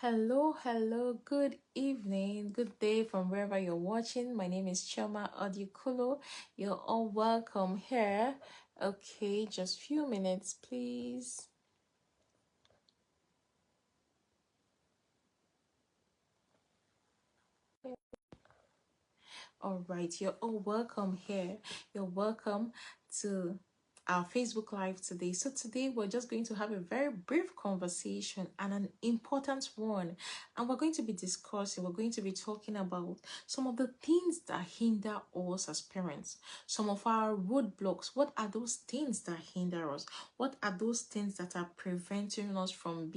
Hello, good evening, good day from wherever you're watching. My name is Choma Odikulo. You're all welcome here. Okay, just few minutes, please. All right, you're all welcome here. You're welcome to our Facebook Live today. So, today we're just going to have a very brief conversation and an important one. And we're going to be discussing, we're going to be talking about some of the things that hinder us as parents, some of our roadblocks. What are those things that hinder us? What are those things that are preventing us from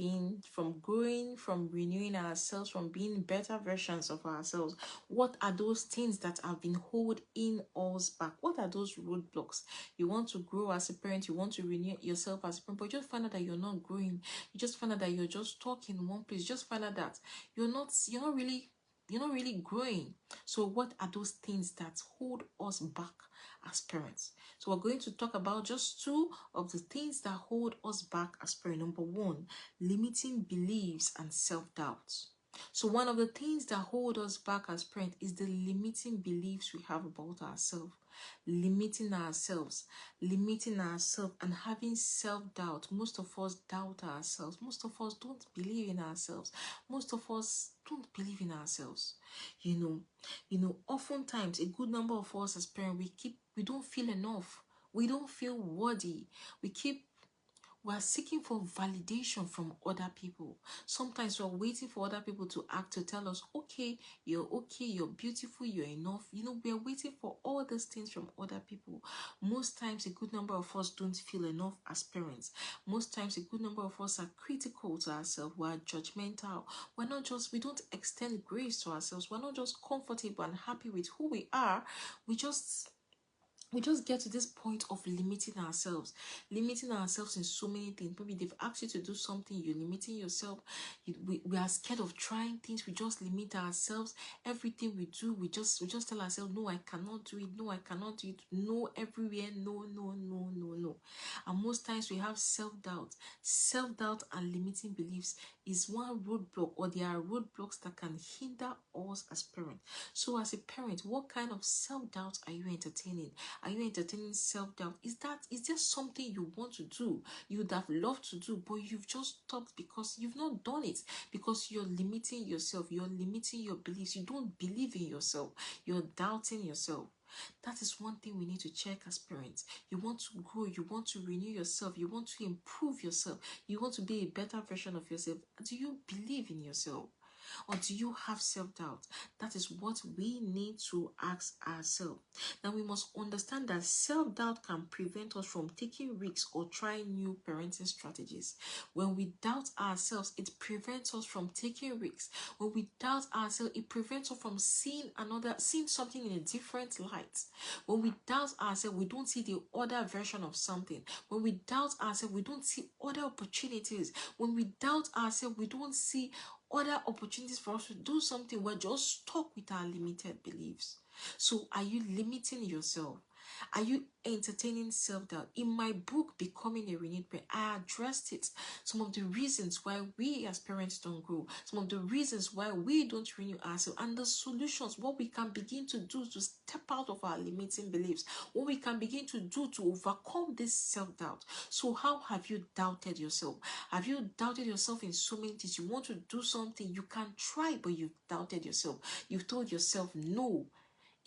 growing, from renewing ourselves, from being better versions of ourselves? What are those things that have been holding us back? What are those roadblocks? You want to grow as a parent, you want to renew yourself as a parent, but you just find out that you're not growing. You just find out that you're just stuck in one place. You just find out that you're not really growing. So what are those things that hold us back as parents? So we're going to talk about just two of the things that hold us back as parents. Number one, limiting beliefs and self-doubt. So one of the things that hold us back as parents is the limiting beliefs we have about ourselves, limiting ourselves, and having self-doubt. Most of us doubt ourselves. Most of us don't believe in ourselves. Most of us don't believe in ourselves. Oftentimes a good number of us as parents, we don't feel enough. We don't feel worthy. We're seeking for validation from other people. Sometimes we're waiting for other people to act, to tell us, okay, you're beautiful, you're enough. We're waiting for all these things from other people. Most times, a good number of us don't feel enough as parents. Most times, a good number of us are critical to ourselves. We're judgmental. We don't extend grace to ourselves. We're not just comfortable and happy with who we are. We just get to this point of limiting ourselves in so many things. Maybe they've asked you to do something, you're limiting yourself. We are scared of trying things. We just limit ourselves. Everything we do, we just tell ourselves, no, I cannot do it. No, I cannot do it. No, everywhere. No, no, no, no, no. And most times we have self-doubt and limiting beliefs is one roadblock, or there are roadblocks that can hinder us as parents. So as a parent, what kind of self-doubt are you entertaining? Are you entertaining self-doubt? Is there something you want to do, you would have loved to do, but you've just stopped because you've not done it, because you're limiting yourself, you're limiting your beliefs, you don't believe in yourself, you're doubting yourself? That is one thing we need to check as parents. You want to grow, you want to renew yourself, you want to improve yourself, you want to be a better version of yourself. Do you believe in yourself? Or do you have self-doubt? That is what we need to ask ourselves. Now we must understand that self-doubt can prevent us from taking risks or trying new parenting strategies. When we doubt ourselves, it prevents us from taking risks. When we doubt ourselves, it prevents us from seeing something in a different light. When we doubt ourselves, we don't see the other version of something. When we doubt ourselves, we don't see other opportunities. When we doubt ourselves, we don't see other opportunities for us to do something. We're just stuck with our limited beliefs. So are you limiting yourself? Are you entertaining self-doubt? In my book, Becoming a Renewed Parent, I addressed it. Some of the reasons why we as parents don't grow, some of the reasons why we don't renew ourselves, and the solutions, what we can begin to do to step out of our limiting beliefs, what we can begin to do to overcome this self-doubt. So how have you doubted yourself? Have you doubted yourself in so many things? You want to do something, you can try, but you've doubted yourself. You've told yourself no.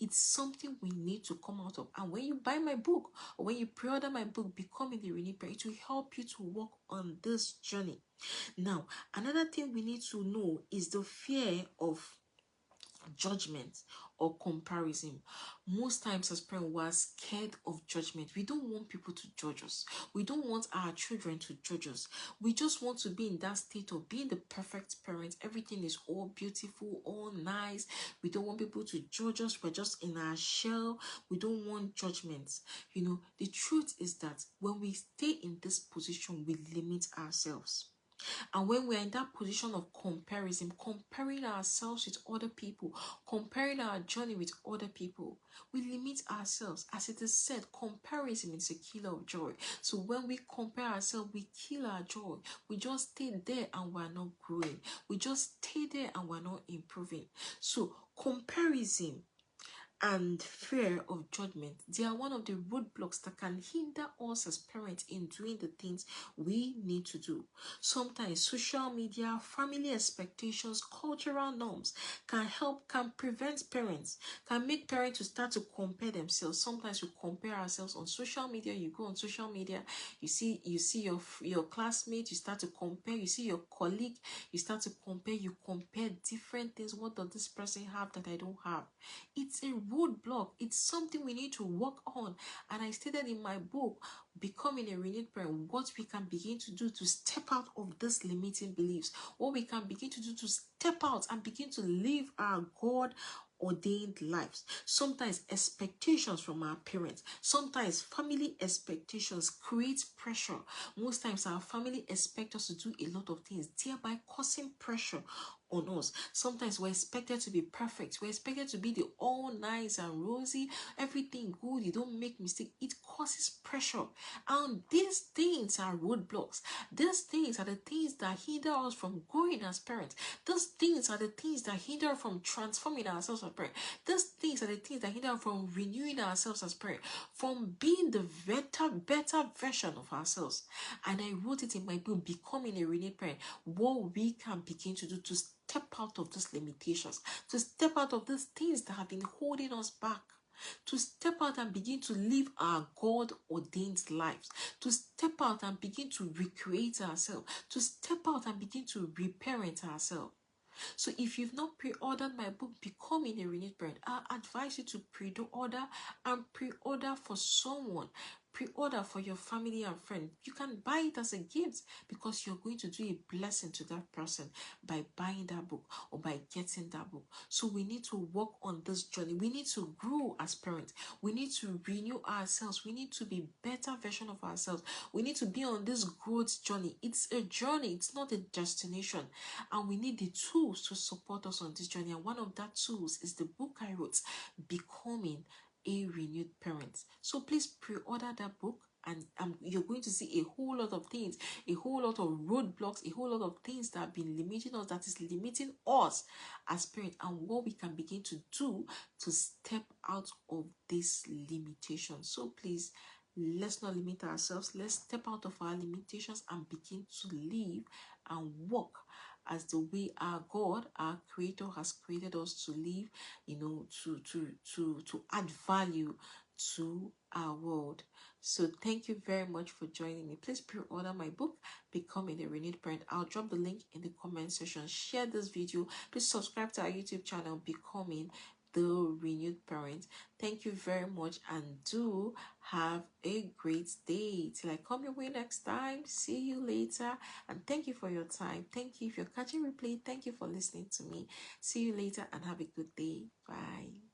It's something we need to come out of. And when you buy my book, or when you pre-order my book, Becoming the Renewed Parent, it will help you to walk on this journey. Now, another thing we need to know is the fear of judgment or comparison. Most times as parents, we are scared of judgment. We don't want people to judge us. We don't want our children to judge us. We just want to be in that state of being the perfect parent. Everything is all beautiful, all nice. We don't want people to judge us. We're just in our shell. We don't want judgments. The truth is that when we stay in this position, we limit ourselves. And when we're in that position of comparison, comparing ourselves with other people, comparing our journey with other people, we limit ourselves. As it is said, comparison is a killer of joy. So when we compare ourselves, we kill our joy. We just stay there and we're not growing. We just stay there and we're not improving. So comparison and fear of judgment, they are one of the roadblocks that can hinder us as parents in doing the things we need to do. Sometimes social media, family expectations, cultural norms can prevent parents, can make parents to start to compare themselves. Sometimes we compare ourselves on social media. You go on social media, you see your classmates, you start to compare. You see your colleague, you start to compare. You compare different things. What does this person have that I don't have? It's a roadblock. It's something we need to work on. And I stated in my book, Becoming a Renewed Parent, what we can begin to do to step out of these limiting beliefs, what we can begin to do to step out and begin to live our God ordained lives. Sometimes expectations from our parents, sometimes family expectations create pressure. Most times our family expect us to do a lot of things, thereby causing pressure on us. Sometimes we're expected to be perfect. We're expected to be the all nice and rosy, everything good. You don't make mistake. It causes pressure. And these things are roadblocks. These things are the things that hinder us from growing as parents. These things are the things that hinder us from transforming ourselves as parents. These things are the things that hinder us from renewing ourselves as parents, from being the better version of ourselves. And I wrote it in my book, Becoming a Renewed Parent, what we can begin to do to step out of these limitations, to step out of these things that have been holding us back, to step out and begin to live our God-ordained lives, to step out and begin to recreate ourselves, to step out and begin to reparent ourselves. So if you've not pre-ordered my book, Becoming a Renewed Parent, I advise you to pre-order and pre-order for someone. Pre-order for your family and friend. You can buy it as a gift because you're going to do a blessing to that person by buying that book or by getting that book. So we need to work on this journey. We need to grow as parents. We need to renew ourselves. We need to be better version of ourselves. We need to be on this growth journey. It's a journey. It's not a destination. And we need the tools to support us on this journey. And one of that tools is the book I wrote, Becoming a Renewed Parent. So please pre-order that book, and you're going to see a whole lot of things, a whole lot of roadblocks, a whole lot of things that have been limiting us, that is limiting us as parents, and what we can begin to do to step out of this limitation. So please, let's not limit ourselves. Let's step out of our limitations and begin to live and walk as the way our God, our Creator, has created us to live, to add value to our world. So thank you very much for joining me. Please pre-order my book, Becoming a Renewed Parent. I'll drop the link in the comment section. Share this video. Please subscribe to our YouTube channel, Becoming the Renewed Parent. Thank you very much, and do have a great day. Till I come your way next time. See you later, and thank you for your time. Thank you if you're catching replay. Thank you for listening to me. See you later and have a good day. Bye.